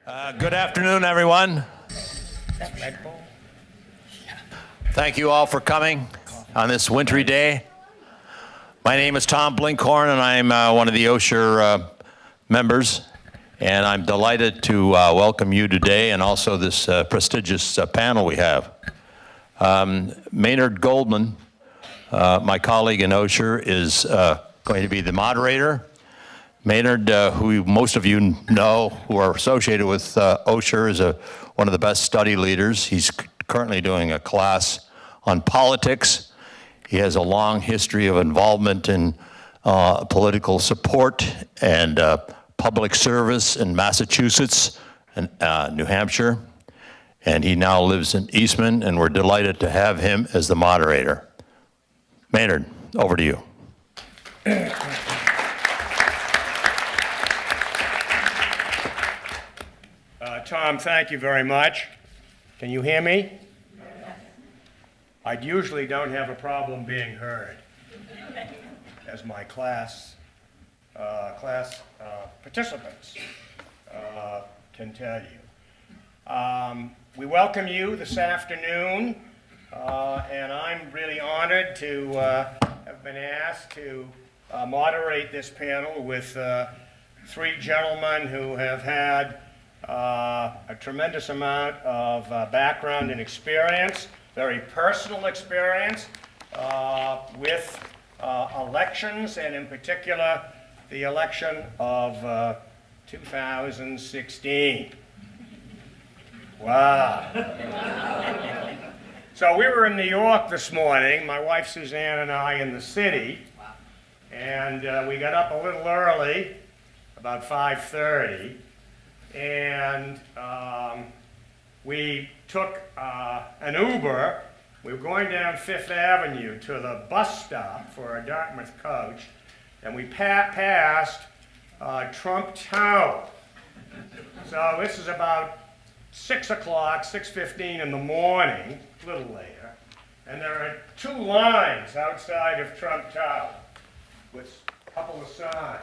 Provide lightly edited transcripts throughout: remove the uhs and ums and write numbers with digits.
Good afternoon, everyone. Thank you all for coming on this wintry day. My name is Tom BLINKHORN, and I'm one of the OSHER members, and I'm delighted to welcome you today and also this prestigious panel we have. Maynard Goldman, my colleague in OSHER, is going to be the moderator. Maynard, who most of you know who are associated with OSHER, is one of the best study leaders. He's currently doing a class on politics. He has a long history of involvement in political support and public service in Massachusetts and New Hampshire. And he now lives in Eastman, and we're delighted to have him as the moderator. Maynard, over to you. Tom, thank you very much. Can you hear me? I usually don't have a problem being heard, as my class participants can tell you. We welcome you this afternoon, and I'm really honored to have been asked to moderate this panel with three gentlemen who have had a tremendous amount of background and experience, very personal experience with elections, and in particular the election of 2016. Wow. So we were in New York this morning, my wife Suzanne and I, in the city, and we got up a little early, about 5:30. And we took an Uber. We were going down Fifth Avenue to the bus stop for a Dartmouth coach, and we passed Trump Tower. So this is about 6 o'clock, 6:15 in the morning, a little later, and there are two lines outside of Trump Tower with a couple of signs.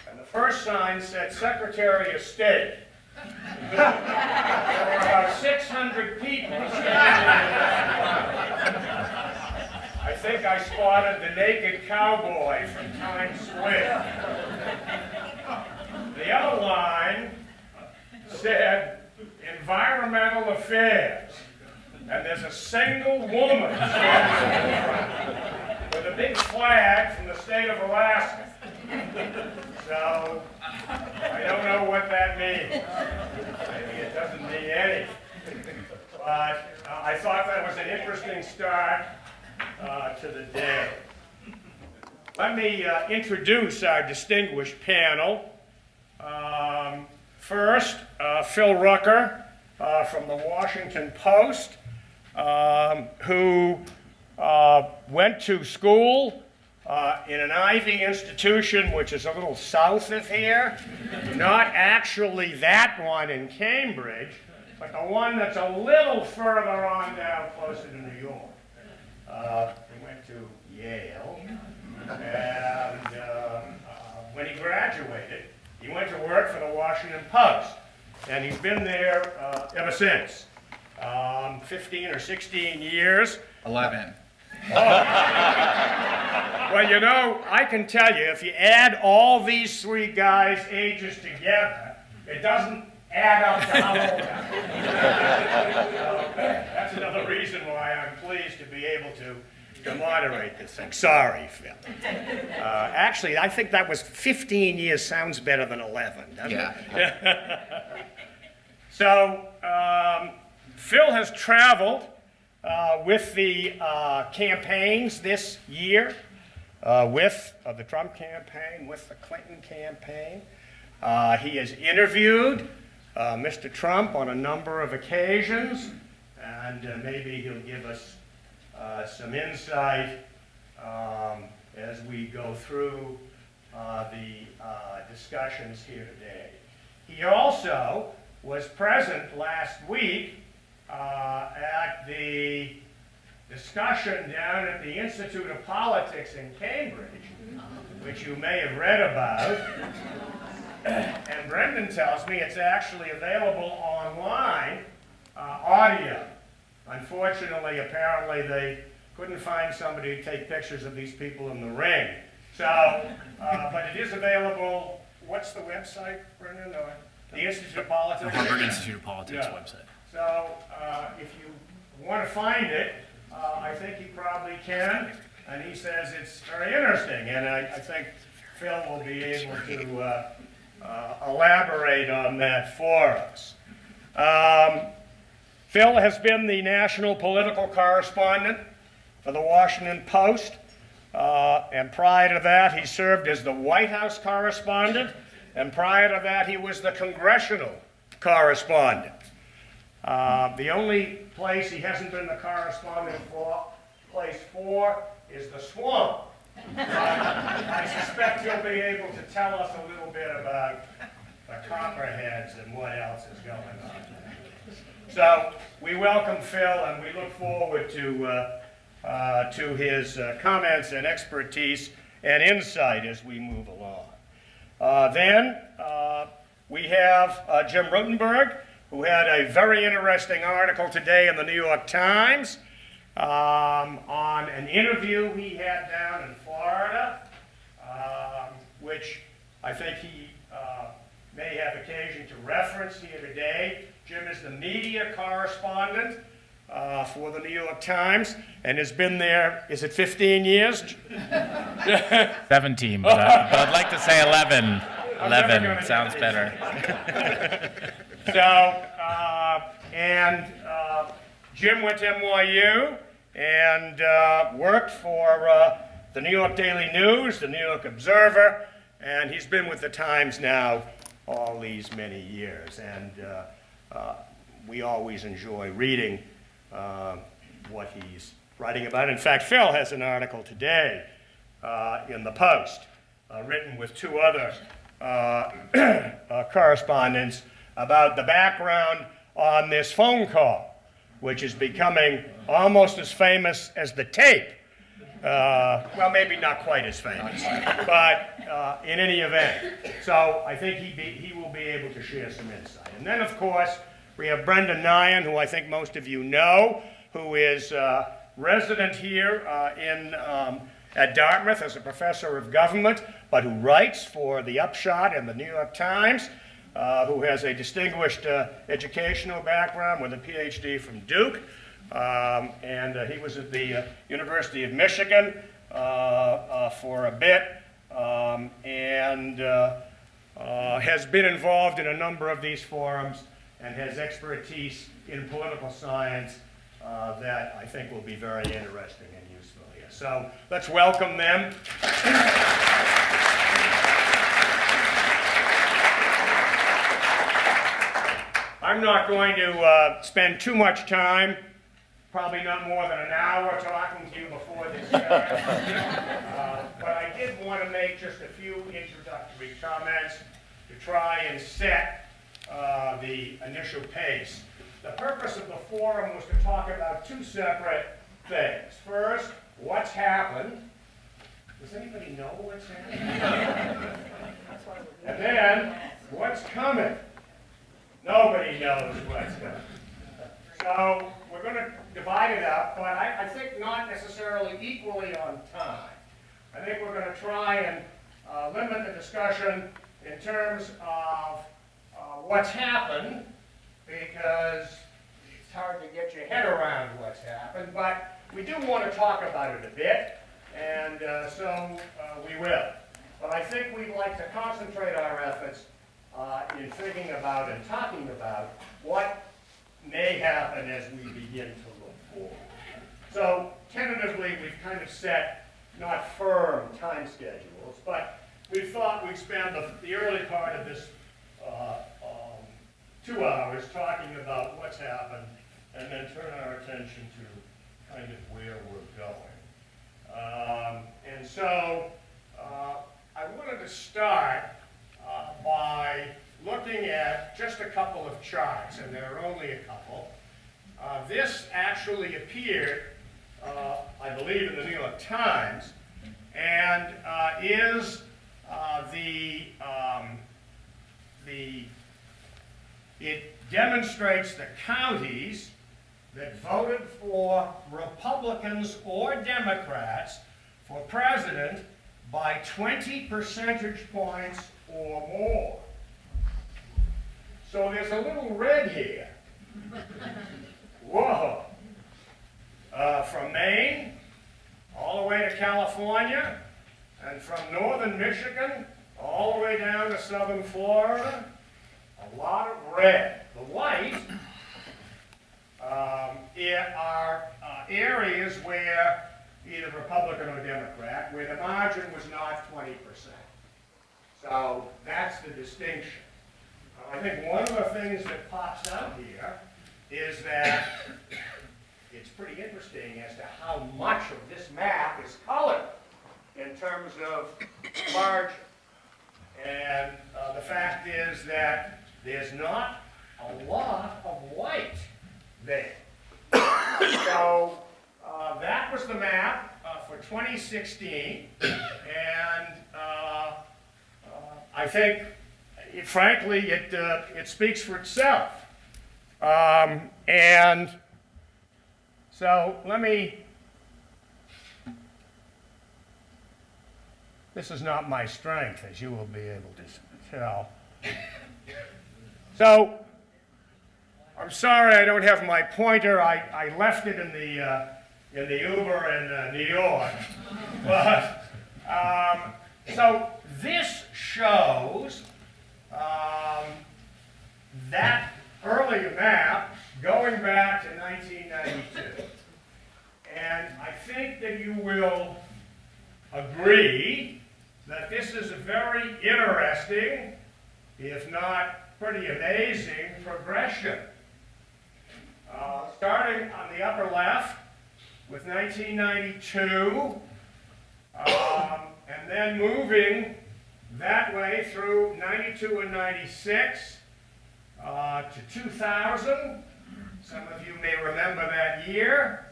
And the first sign said Secretary of State. There were about 600 people standing in there. I think I spotted the naked cowboy from Times Square. The other line said Environmental Affairs. And there's a single woman standing in front with a big flag from the state of Alaska. So, I don't know what that means. Maybe it doesn't mean anything. But I thought that was an interesting start to the day. Let me introduce our distinguished panel. First, Phil Rucker from the Washington Post, who went to school in an Ivy institution, which is a little south of here, not actually that one in Cambridge, but the one that's a little further on down closer to New York. He went to Yale, and when he graduated, he went to work for the Washington Post, and he's been there ever since. 15 or 16 years. 11. Well, you know, I can tell you, if you add all these three guys' ages together, it doesn't add up to how old I am. That's another reason why I'm pleased to be able to moderate this thing. Sorry, Phil. Actually, I think that was 15 years sounds better than 11, doesn't it? So, Phil has traveled with the campaigns this year, with the Trump campaign, with the Clinton campaign. He has interviewed Mr. Trump on a number of occasions, and maybe he'll give us some insight as we go through the discussions here today. He also was present last week at the discussion down at the Institute of Politics in Cambridge, which you may have read about. And Brendan tells me it's actually available online, audio. Unfortunately, apparently they couldn't find somebody to take pictures of these people in the ring. So, but it is available. What's the website, Brendan? The Institute of Politics? The Harvard Institute of Politics website. So, if you want to find it, I think you probably can. And he says it's very interesting. And I think Phil will be able to elaborate on that for us. Phil has been the national political correspondent for the Washington Post. And prior to that, he served as the White House correspondent. And prior to that, he was the congressional correspondent. The only place he hasn't been the correspondent for is the swamp. I suspect he'll be able to tell us a little bit about the copperheads and what else is going on. So we welcome Phil, and we look forward to his comments and expertise and insight as we move along. Then we have Jim Rutenberg, who had a very interesting article today in the New York Times on an interview he had down in Florida, which I think he may have occasion to reference here today. Jim is the media correspondent for the New York Times and has been there, is it 15 years? 17, but I'd like to say 11. 11 sounds better. So, Jim went to NYU and worked for the New York Daily News, the New York Observer, and he's been with the Times now all these many years. And we always enjoy reading what he's writing about. In fact, Phil has an article today in the Post, written with two other correspondents about the background on this phone call, which is becoming almost as famous as the tape. Well, maybe not quite as famous, but in any event. So I think he will be able to share some insight. And then, of course, we have Brendan NYHAN, who I think most of you know, who is resident here at Dartmouth as a professor of government, but who writes for The Upshot and the New York Times, who has a distinguished educational background with a PhD from Duke. And he was at the University of Michigan for a bit, and has been involved in a number of these forums and has expertise in political science that I think will be very interesting and useful here. So let's welcome them. I'm not going to spend too much time, probably not more than an hour talking to you before this starts. But I did want to make just a few introductory comments to try and set the initial pace. The purpose of the forum was to talk about two separate things. First, what's happened. Does anybody know what's happened? And then, what's coming. Nobody knows what's coming. So we're going to divide it up, but I think not necessarily equally on time. I think we're going to try and limit the discussion in terms of what's happened, because it's hard to get your head around what's happened, but we do want to talk about it a bit, and so we will. But I think we'd like to concentrate our efforts in thinking about and talking about what may happen as we begin to look forward. So tentatively, we've kind of set not firm time schedules, but we thought we'd spend the early part of this 2 hours talking about what's happened, and then turn our attention to kind of where we're going. And so I wanted to start by looking at just a couple of charts, and there are only a couple. This actually appeared, I believe, in the New York Times, and is the it demonstrates the counties that voted for Republicans or Democrats for president by 20 percentage points or more. So there's a little red here. Whoa. From Maine all the way to California, and from northern Michigan all the way down to southern Florida, a lot of red. The white are areas where either Republican or Democrat, where the margin was not 20%. So that's the distinction. I think one of the things that pops out here is that it's pretty interesting as to how much of this map is colored in terms of margin. And the fact is that there's not a lot of white there. So that was the map for 2016, and I think, frankly, it speaks for itself. And so this is not my strength, as you will be able to tell. So, I'm sorry I don't have my pointer. I left it in the Uber in New York. But, so this shows that earlier map going back to 1992. And I think that you will agree that this is a very interesting, if not pretty amazing, progression. Starting on the upper left with 1992, and then moving that way through 92 and 96 to 2000. Some of you may remember that year.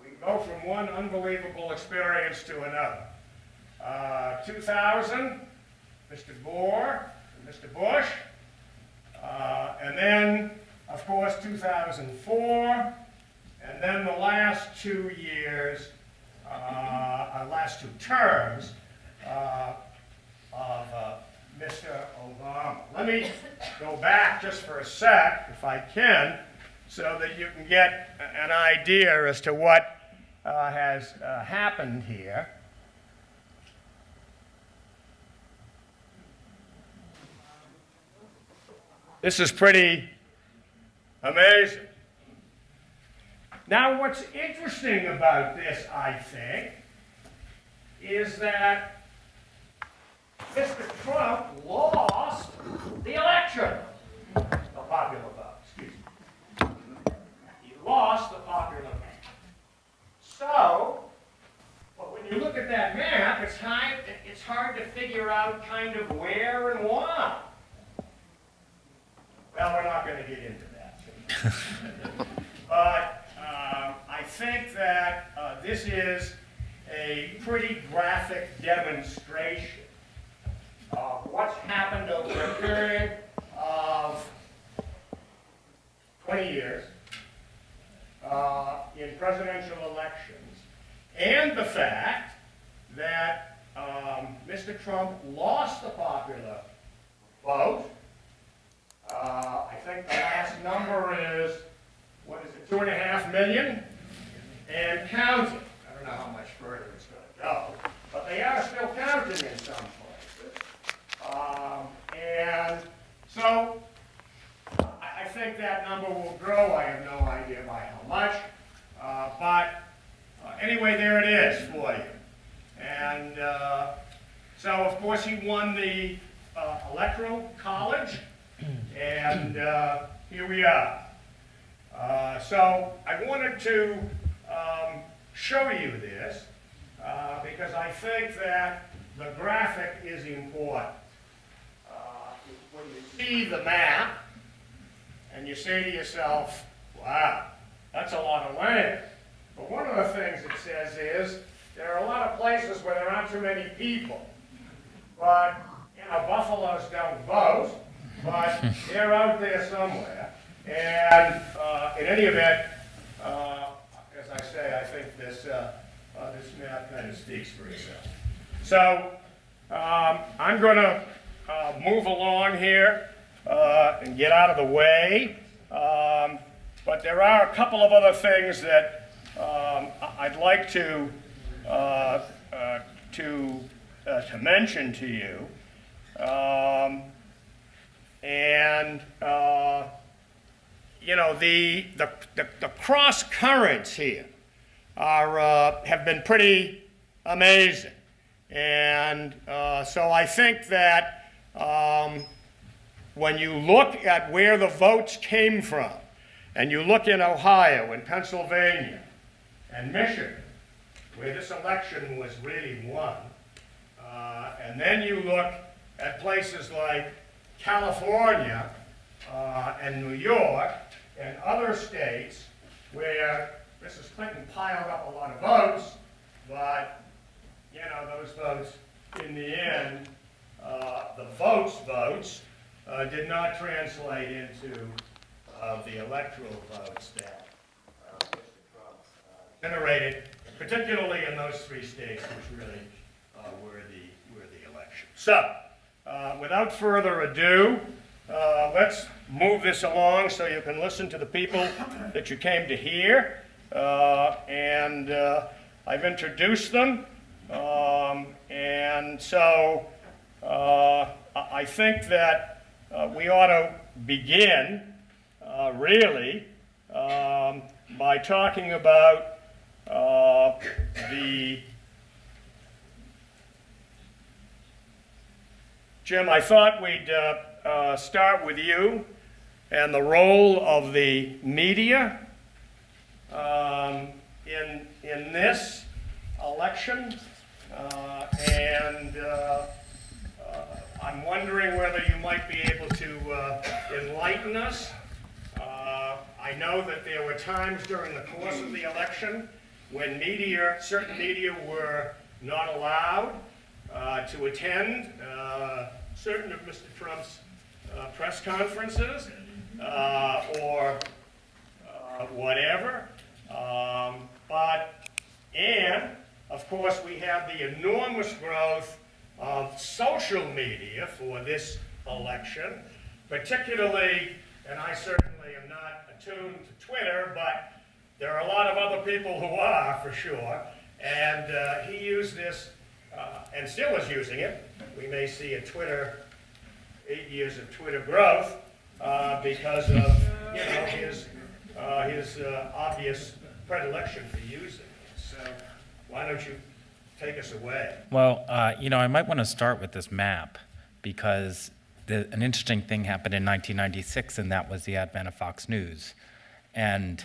We go from one unbelievable experience to another. 2000, Mr. Gore and Mr. Bush, and then, of course, 2004, and then the last 2 years, last 2 terms of Mr. Obama. Let me go back just for a sec, if I can, so that you can get an idea as to what has happened here. This is pretty amazing. Now, what's interesting about this, I think, is that Mr. Trump lost the election. The popular vote, excuse me. He lost the popular vote. So, but when you look at that map, it's hard to figure out kind of where and why. Well, we're not going to get into that. But I think that this is a pretty graphic demonstration of what's happened over a period of 20 years in presidential elections, and the fact that Mr. Trump lost the popular vote. I think the last number is, what is it, 2.5 million? And counting. I don't know how much further it's going to go, but they are still counting in some places. And so I think that number will grow. I have no idea by how much. But anyway, there it is for you. And so, of course, he won the Electoral College. And here we are. So I wanted to show you this because I think that the graphic is important. When you see the map and you say to yourself, wow, that's a lot of land. But one of the things it says is there are a lot of places where there aren't too many people. But in buffaloes don't vote, but they're out there somewhere. And in any event, as I say, I think this map kind of speaks for itself. So I'm going to move along here and get out of the way. But there are a couple of other things that I'd like to mention to you. You know, the cross currents here have been pretty amazing. And so I think that when you look at where the votes came from, and you look in Ohio and Pennsylvania and Michigan, where this election was really won, and then you look at places like California and New York and other states where Mrs. Clinton piled up a lot of votes, but you know, those votes in the end, the votes did not translate into the electoral votes that Mr. Trump generated, particularly in those three states, which really were the election. So, without further ado, let's move this along so you can listen to the people that you came to hear. And I've introduced them. And so I think that we ought to begin really by talking about Jim, I thought we'd start with you and the role of the media in this election. I'm wondering whether you might be able to enlighten us. I know that there were times during the course of the election when certain media were not allowed to attend certain of Mr. Trump's press conferences or whatever. And of course we have the enormous growth of social media for this election, particularly, and I certainly am not attuned to Twitter, but there are a lot of other people who are, for sure, and he used this, and still is using it. We may see 8 years of Twitter growth because of, you know, his obvious predilection for using it. So why don't you take us away? Well, you know, I might want to start with this map because an interesting thing happened in 1996, and that was the advent of Fox News. And,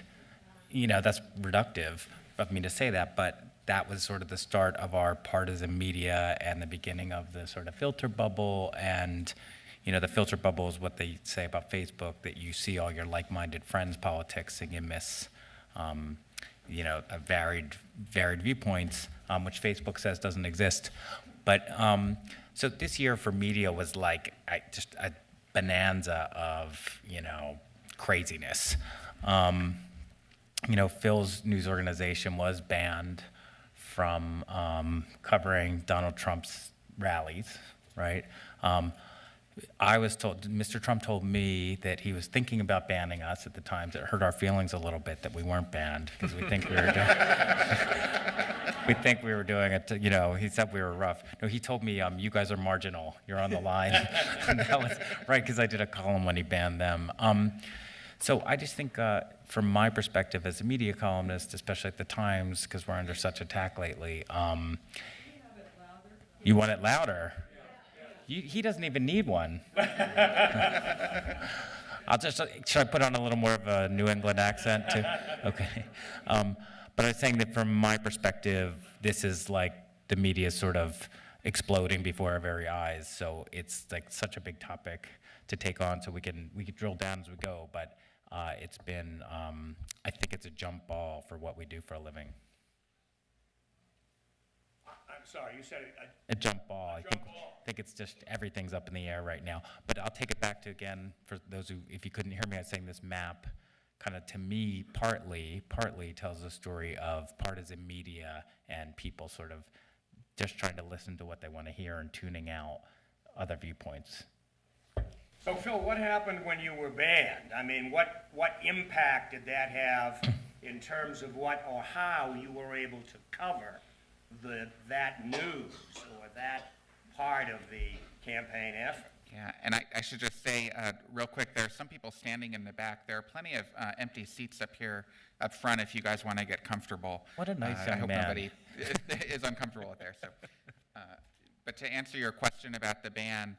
you know, that's reductive of me to say that, but that was sort of the start of our partisan media and the beginning of the sort of filter bubble. And, you know, the filter bubble is what they say about Facebook, that you see all your like-minded friends politics and you miss, you know, varied viewpoints, which Facebook says doesn't exist. But so this year for media was like just a bonanza of, you know, craziness. You know, Phil's news organization was banned from covering Donald Trump's rallies, right? I was told, Mr. Trump told me that he was thinking about banning us at the time. It hurt our feelings a little bit that we weren't banned because we think we were doing, we think we were doing it. You know, he said we were rough. No, he told me, you guys are marginal. You're on the line. And that was right because I did a column when he banned them. So I just think, from my perspective as a media columnist, especially at the Times, because we're under such attack lately. You want it louder? He doesn't even need one. Should I put on a little more of a New England accent too? Okay. But I was saying that from my perspective, this is like the media sort of exploding before our very eyes. So it's like such a big topic to take on, so we can drill down as we go. But it's been, I think it's a jump ball for what we do for a living. I'm sorry, you said A jump ball. I jump ball. think it's just everything's up in the air right now. But I'll take it back to, again, for those who, if you couldn't hear me, I was saying this map kind of, to me, partly tells the story of partisan media and people sort of just trying to listen to what they want to hear and tuning out other viewpoints. So Phil, what happened when you were banned? I mean, what impact did that have in terms of what or how you were able to cover that news or that part of the campaign effort? Yeah, and I should just say real quick, there are some people standing in the back. There are plenty of empty seats up here, up front, if you guys want to get comfortable. What a nice I young hope man. nobody is uncomfortable up there. So, but to answer your question about the ban,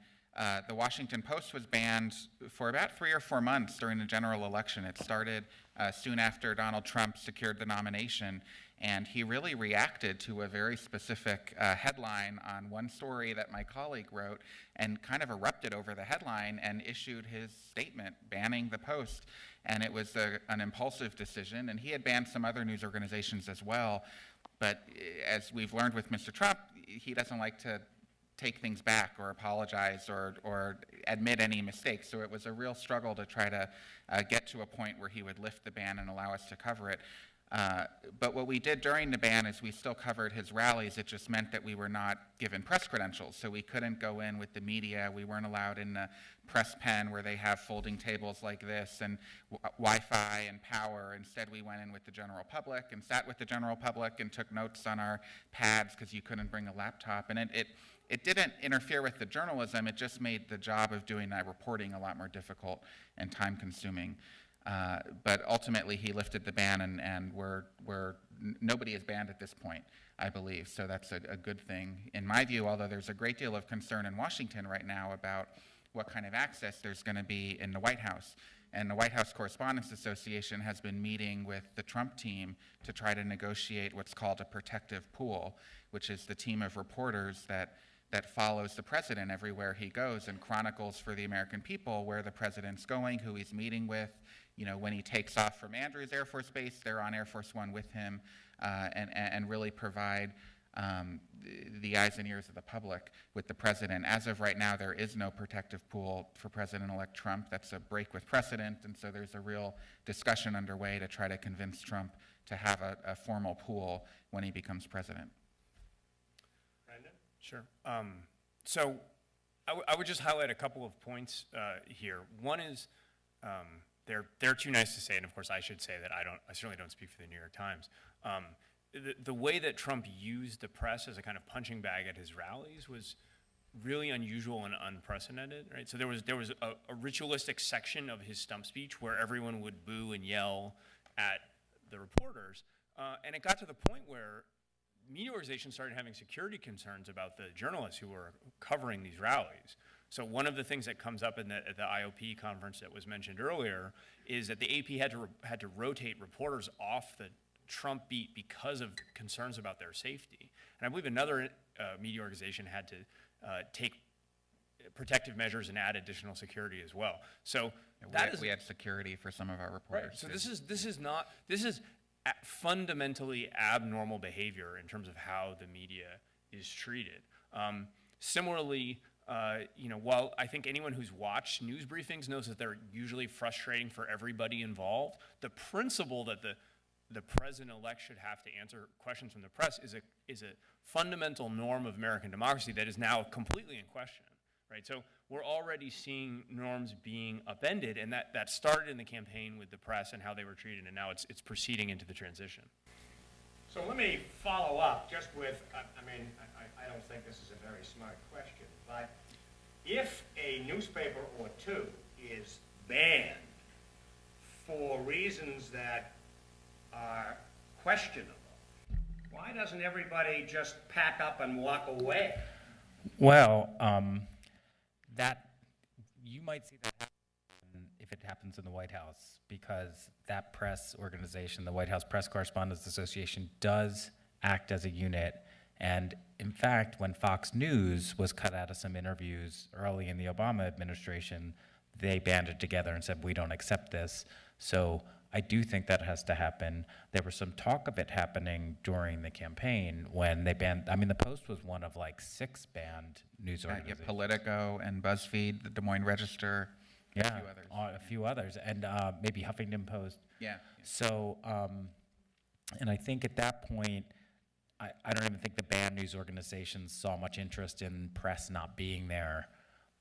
the Washington Post was banned for about 3 or 4 months during the general election. It started soon after Donald Trump secured the nomination, and he really reacted to a very specific headline on one story that my colleague wrote and kind of erupted over the headline and issued his statement banning the Post. And it was an impulsive decision, and he had banned some other news organizations as well. But as we've learned with Mr. Trump, he doesn't like to take things back or apologize or admit any mistakes. So it was a real struggle to try to get to a point where he would lift the ban and allow us to cover it. But what we did during the ban is we still covered his rallies. It just meant that we were not given press credentials. So we couldn't go in with the media. We weren't allowed in the press pen where they have folding tables like this and Wi-Fi and power. Instead, we went in with the general public and sat with the general public and took notes on our pads because you couldn't bring a laptop. And it didn't interfere with the journalism. It just made the job of doing that reporting a lot more difficult and time-consuming. But ultimately, he lifted the ban, and nobody is banned at this point, I believe. So that's a good thing. In my view, although there's a great deal of concern in Washington right now about what kind of access there's going to be in the White House. And the White House Correspondents Association has been meeting with the Trump team to try to negotiate what's called a protective pool, which is the team of reporters that follows the president everywhere he goes and chronicles for the American people where the president's going, who he's meeting with. You know, when he takes off from Andrews Air Force Base, they're on Air Force One with him, and really provide the eyes and ears of the public with the president. As of right now, there is no protective pool for President-elect Trump. That's a break with precedent, and so there's a real discussion underway to try to convince Trump to have a formal pool when he becomes president. Brendan? Sure. So I would just highlight a couple of points here. One is they're too nice to say, and of course I should say that I certainly don't speak for the New York Times. The way that Trump used the press as a kind of punching bag at his rallies was really unusual and unprecedented, right? So there was a ritualistic section of his stump speech where everyone would boo and yell at the reporters, and it got to the point where media organizations started having security concerns about the journalists who were covering these rallies. So one of the things that comes up at the IOP conference that was mentioned earlier is that the AP had to rotate reporters off the Trump beat because of concerns about their safety. And I believe another media organization had to take protective measures and add additional security as well. So We had security for some of our reporters. right. So too. this is fundamentally abnormal behavior in terms of how the media is treated. Similarly, while I think anyone who's watched news briefings knows that they're usually frustrating for everybody involved, the principle that the president-elect should have to answer questions from the press is a fundamental norm of American democracy that is now completely in question, right? So we're already seeing norms being upended, and that started in the campaign with the press and how they were treated, and now it's proceeding into the transition. So let me follow up just with, I don't think this is a very smart question, but if a newspaper or two is banned for reasons that are questionable, why doesn't everybody just pack up and walk away? Well, that you might see that happen if it happens in the White House, because that press organization, the White House Press Correspondents Association, does act as a unit. And in fact, when Fox News was cut out of some interviews early in the Obama administration, they banded together and said, we don't accept this. So I do think that has to happen. There was some talk of it happening during the campaign when they banned, I mean, the Post was one of like 6 banned news Yeah, organizations. Politico and BuzzFeed, the Des Moines Register, a Yeah, few others. a few others, and maybe Huffington Post. Yeah. So, and I think at that point, I don't even think the banned news organizations saw much interest in press not being there.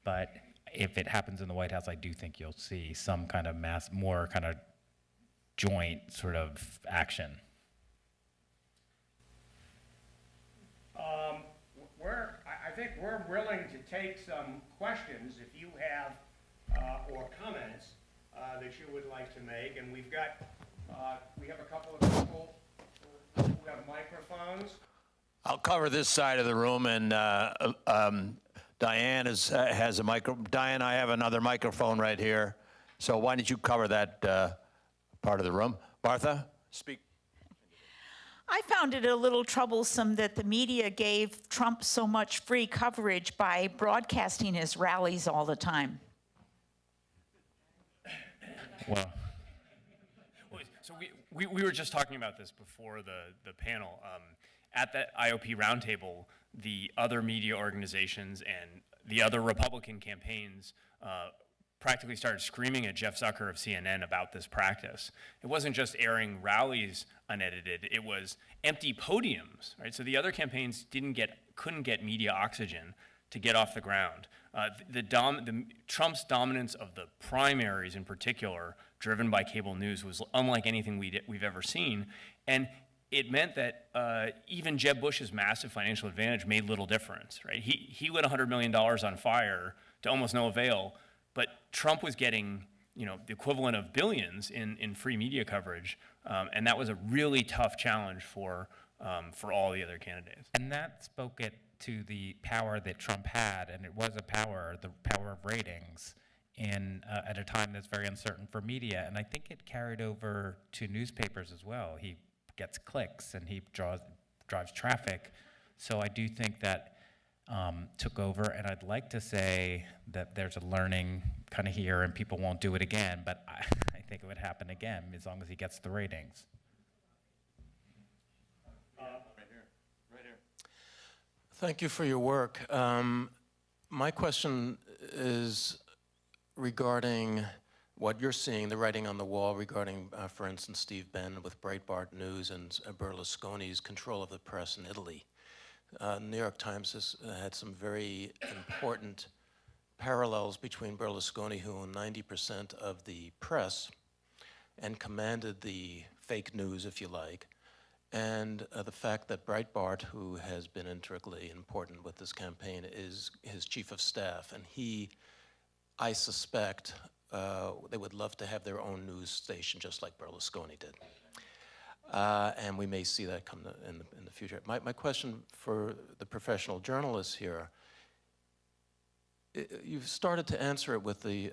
But if it happens in the White House, I do think you'll see some kind of more kind of joint sort of action. I think we're willing to take some questions if you have, or comments that you would like to make. And we have a couple of people who have microphones. I'll cover this side of the room, and Diane has a micro. Diane, I have another microphone right here. So why don't you cover that part of the room? Martha, speak. I found it a little troublesome that the media gave Trump so much free coverage by broadcasting his rallies all the time. Well, So we were just talking about this before the panel. At that IOP roundtable, the other media organizations and the other Republican campaigns practically started screaming at Jeff Zucker of CNN about this practice. It wasn't just airing rallies unedited, it was empty podiums, right? So the other campaigns couldn't get media oxygen to get off the ground. Trump's dominance of the primaries in particular, driven by cable news, was unlike anything we've ever seen. And it meant that even Jeb Bush's massive financial advantage made little difference, right? He lit $100 million on fire to almost no avail, but Trump was getting, the equivalent of billions in free media coverage, and that was a really tough challenge for all the other candidates. and that spoke it to the power that Trump had, and it was the power of ratings at a time that's very uncertain for media. And I think it carried over to newspapers as well. He gets clicks and he drives traffic. So I do think that took over, and I'd like to say that there's a learning kind of here and people won't do it again, but I think it would happen again as long as he gets the ratings. Thank you for your work. My question is regarding what you're seeing, the writing on the wall regarding, for instance, Steve Bannon with Breitbart News and Berlusconi's control of the press in Italy. New York Times has had some very important parallels between Berlusconi, who owned 90% of the press and commanded the fake news, if you like, and the fact that Breitbart, who has been intricately important with this campaign, is his chief of staff. And he, I suspect, they would love to have their own news station, just like Berlusconi did. And we may see that come in the future. My question for the professional journalists here, you've started to answer it with the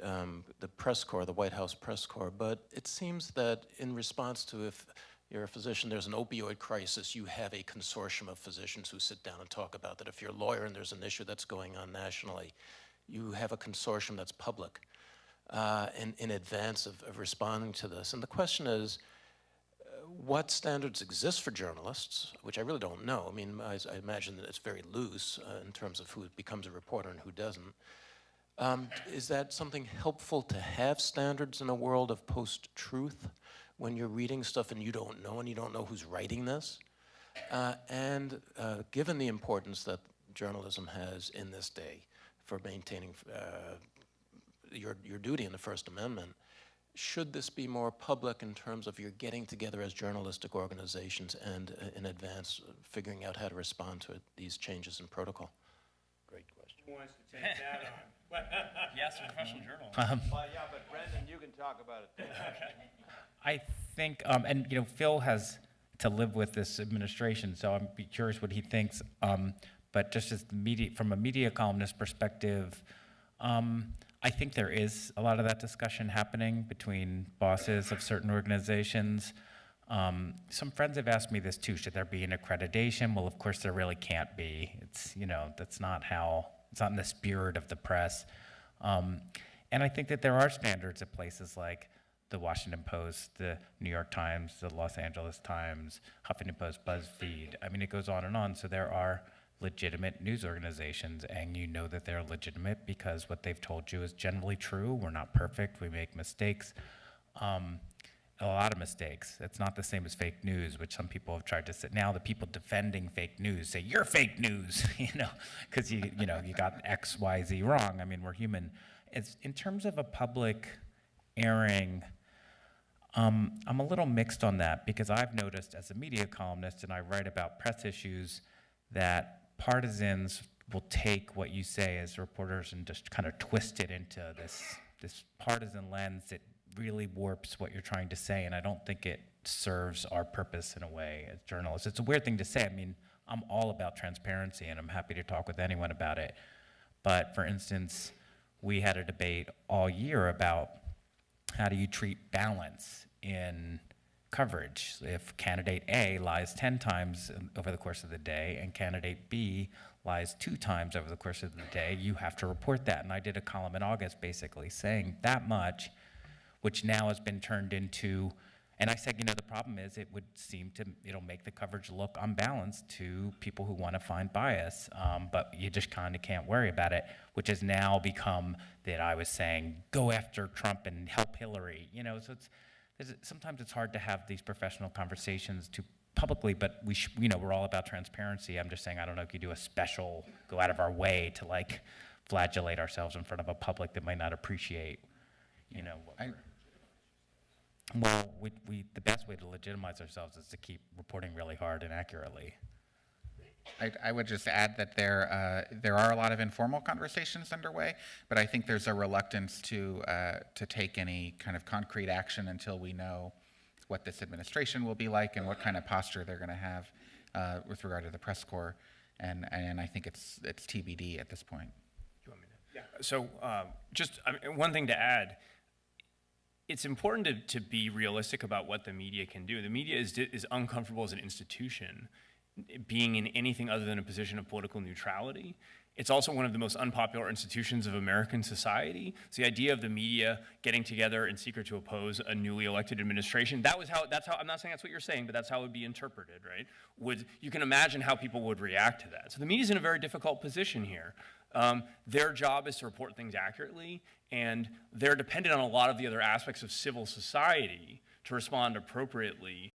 press corps, the White House press corps, but it seems that in response to, if you're a physician, there's an opioid crisis, you have a consortium of physicians who sit down and talk about that. If you're a lawyer and there's an issue that's going on nationally, you have a consortium that's public in advance of responding to this. And the question is, what standards exist for journalists, which I really don't know. I mean, I imagine that it's very loose in terms of who becomes a reporter and who doesn't. Is that something helpful to have standards in a world of post-truth when you're reading stuff and you don't know who's writing this? And given the importance that journalism has in this day for maintaining your duty in the First Amendment, should this be more public in terms of you're getting together as journalistic organizations and in advance figuring out how to respond to these changes in protocol? Great question. Who wants to take that on? Yes, a professional journalist. Well, yeah, but Brendan, you can talk about it too. I think, and Phil has to live with this administration, so I'm be curious what he thinks. But just as from a media columnist perspective, I think there is a lot of that discussion happening between bosses of certain organizations. Some friends have asked me this too, should there be an accreditation? Well, of course there really can't be. It's, that's not it's not in the spirit of the press. And I think that there are standards at places like the Washington Post, the New York Times, the Los Angeles Times, Huffington Post, BuzzFeed. I mean, it goes on and on. So there are legitimate news organizations, and you know that they're legitimate because what they've told you is generally true. We're not perfect. We make mistakes. A lot of mistakes. It's not the same as fake news, which some people have tried to say. Now the people defending fake news say, you're fake news, because you got X, Y, Z wrong. I mean, we're human. It's, in terms of a public airing, I'm a little mixed on that because I've noticed as a media columnist, and I write about press issues, that partisans will take what you say as reporters and just kind of twist it into this partisan lens that really warps what you're trying to say, and I don't think it serves our purpose in a way as journalists. It's a weird thing to say. I mean, I'm all about transparency, and I'm happy to talk with anyone about it. But for instance, we had a debate all year about how do you treat balance in coverage. If candidate A lies 10 times over the course of the day and candidate B lies 2 times over the course of the day, you have to report that. And I did a column in August basically saying that much, which now has been turned into, and I said, the problem is it'll make the coverage look unbalanced to people who want to find bias, but you just kind of can't worry about it, which has now become that I was saying, go after Trump and help Hillary, so sometimes it's hard to have these professional conversations too publicly, but we're all about transparency. I'm just saying, I don't know if you do a special, go out of our way to like flagellate ourselves in front of a public that might not appreciate, Well, the best way to legitimize ourselves is to keep reporting really hard and accurately. I would just add that there are a lot of informal conversations underway, but I think there's a reluctance to take any kind of concrete action until we know what this administration will be like and what kind of posture they're going to have with regard to the press corps, and I think it's TBD at this point. You want me to? Yeah. So one thing to add. It's important to be realistic about what the media can do. The media is uncomfortable as an institution, being in anything other than a position of political neutrality. It's also one of the most unpopular institutions of American society. It's the idea of the media getting together in secret to oppose a newly elected administration. That's how, I'm not saying that's what you're saying, but that's how it would be interpreted, right? You can imagine how people would react to that. So the media's in a very difficult position here. Their job is to report things accurately, and they're dependent on a lot of the other aspects of civil society to respond appropriately